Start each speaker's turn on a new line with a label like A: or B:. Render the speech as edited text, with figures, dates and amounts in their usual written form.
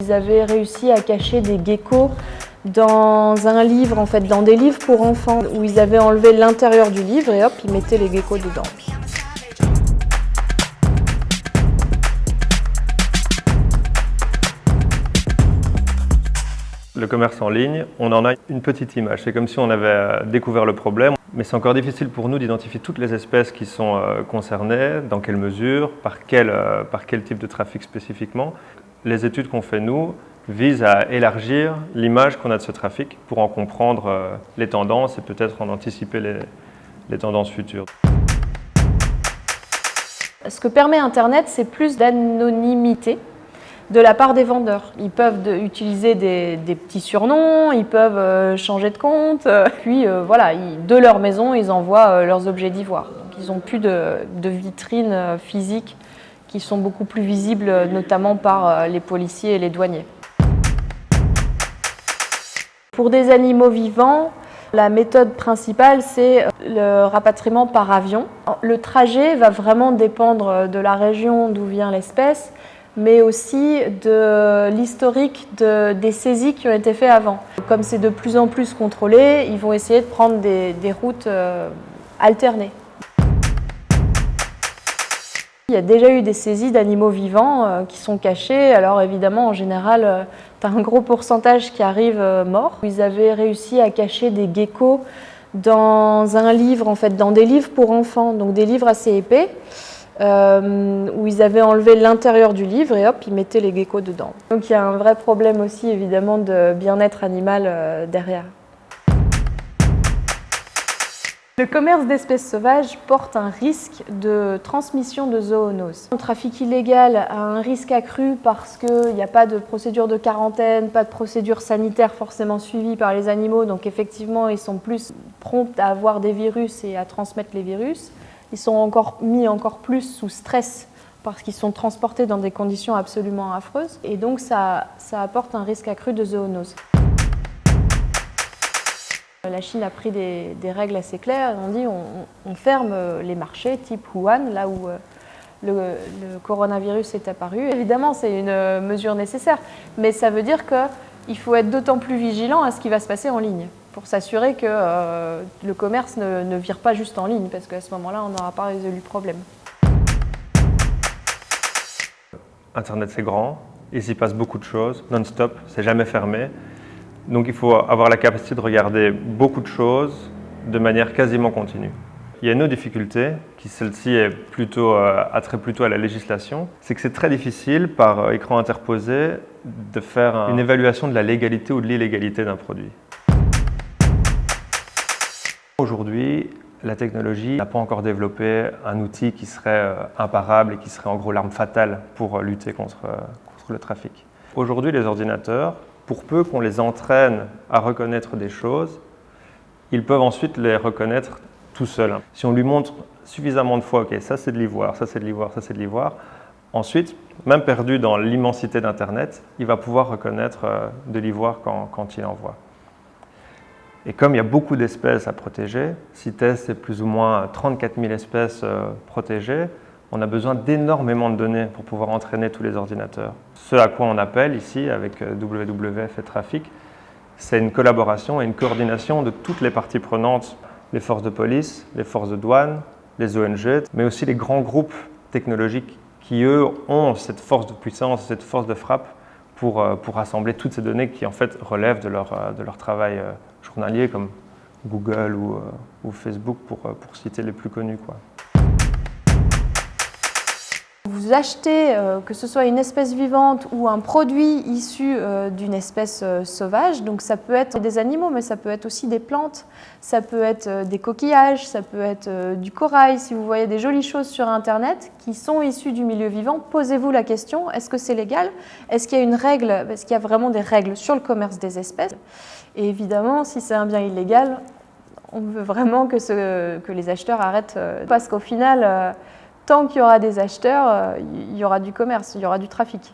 A: Ils avaient réussi à cacher des geckos dans un livre, en fait, dans des livres pour enfants, où ils avaient enlevé l'intérieur du livre et hop, ils mettaient les geckos dedans.
B: Le commerce en ligne, on en a une petite image. C'est comme si on avait découvert le problème, mais c'est encore difficile pour nous d'identifier toutes les espèces qui sont concernées, dans quelle mesure, par quel type de trafic spécifiquement. Les études qu'on fait, nous, visent à élargir l'image qu'on a de ce trafic pour en comprendre les tendances et peut-être en anticiper les tendances futures.
A: Ce que permet Internet, c'est plus d'anonymité de la part des vendeurs. Ils peuvent utiliser des petits surnoms, ils peuvent changer de compte, puis voilà, de leur maison, ils envoient leurs objets d'ivoire. Donc, ils n'ont plus de vitrines physiques qui sont beaucoup plus visibles, notamment par les policiers et les douaniers. Pour des animaux vivants, la méthode principale, c'est le rapatriement par avion. Le trajet va vraiment dépendre de la région d'où vient l'espèce, mais aussi de l'historique des saisies qui ont été faites avant. Comme c'est de plus en plus contrôlé, ils vont essayer de prendre des routes alternées. Il y a déjà eu des saisies d'animaux vivants qui sont cachés. Alors évidemment, en général, tu as un gros pourcentage qui arrive mort. Ils avaient réussi à cacher des geckos dans un livre, en fait, dans des livres pour enfants, donc des livres assez épais, où ils avaient enlevé l'intérieur du livre et hop, ils mettaient les geckos dedans. Donc il y a un vrai problème aussi, évidemment, de bien-être animal derrière. Le commerce d'espèces sauvages porte un risque de transmission de zoonoses. Le trafic illégal a un risque accru parce qu'il n'y a pas de procédure de quarantaine, pas de procédure sanitaire forcément suivie par les animaux, donc effectivement ils sont plus prompts à avoir des virus et à transmettre les virus. Ils sont mis encore plus sous stress parce qu'ils sont transportés dans des conditions absolument affreuses et donc ça apporte un risque accru de zoonose. La Chine a pris des règles assez claires. On dit on ferme les marchés type Wuhan, là où le coronavirus est apparu. Évidemment, c'est une mesure nécessaire, mais ça veut dire qu'il faut être d'autant plus vigilant à ce qui va se passer en ligne pour s'assurer que le commerce ne vire pas juste en ligne, parce qu'à ce moment-là, on n'aura pas résolu le problème.
B: Internet, c'est grand, il s'y passe beaucoup de choses, non-stop, c'est jamais fermé. Donc il faut avoir la capacité de regarder beaucoup de choses de manière quasiment continue. Il y a une autre difficulté, qui celle-ci est attrait plutôt à la législation, c'est que c'est très difficile par écran interposé de faire une évaluation de la légalité ou de l'illégalité d'un produit. Aujourd'hui, la technologie n'a pas encore développé un outil qui serait imparable et qui serait en gros l'arme fatale pour lutter contre le trafic. Aujourd'hui, les ordinateurs, pour peu qu'on les entraîne à reconnaître des choses, ils peuvent ensuite les reconnaître tout seuls. Si on lui montre suffisamment de fois, ok, ça c'est de l'ivoire, ça c'est de l'ivoire, ça c'est de l'ivoire, ensuite, même perdu dans l'immensité d'Internet, il va pouvoir reconnaître de l'ivoire quand il en voit. Et comme il y a beaucoup d'espèces à protéger, CITES c'est plus ou moins 34 000 espèces protégées, on a besoin d'énormément de données pour pouvoir entraîner tous les ordinateurs. Ce à quoi on appelle ici, avec WWF et Trafic, c'est une collaboration et une coordination de toutes les parties prenantes, les forces de police, les forces de douane, les ONG, mais aussi les grands groupes technologiques qui, eux, ont cette force de puissance, cette force de frappe pour rassembler toutes ces données qui, en fait, relèvent de leur travail journalier, comme Google ou Facebook, pour citer les plus connus, quoi.
A: Vous achetez, que ce soit une espèce vivante ou un produit issu d'une espèce sauvage, donc ça peut être des animaux, mais ça peut être aussi des plantes, ça peut être des coquillages, ça peut être du corail. Si vous voyez des jolies choses sur Internet qui sont issues du milieu vivant, posez-vous la question, est-ce que c'est légal? Est-ce qu'il y a une règle? Est-ce qu'il y a vraiment des règles sur le commerce des espèces? Et évidemment, si c'est un bien illégal, on veut vraiment que les acheteurs arrêtent, parce qu'au final, tant qu'il y aura des acheteurs, il y aura du commerce, il y aura du trafic.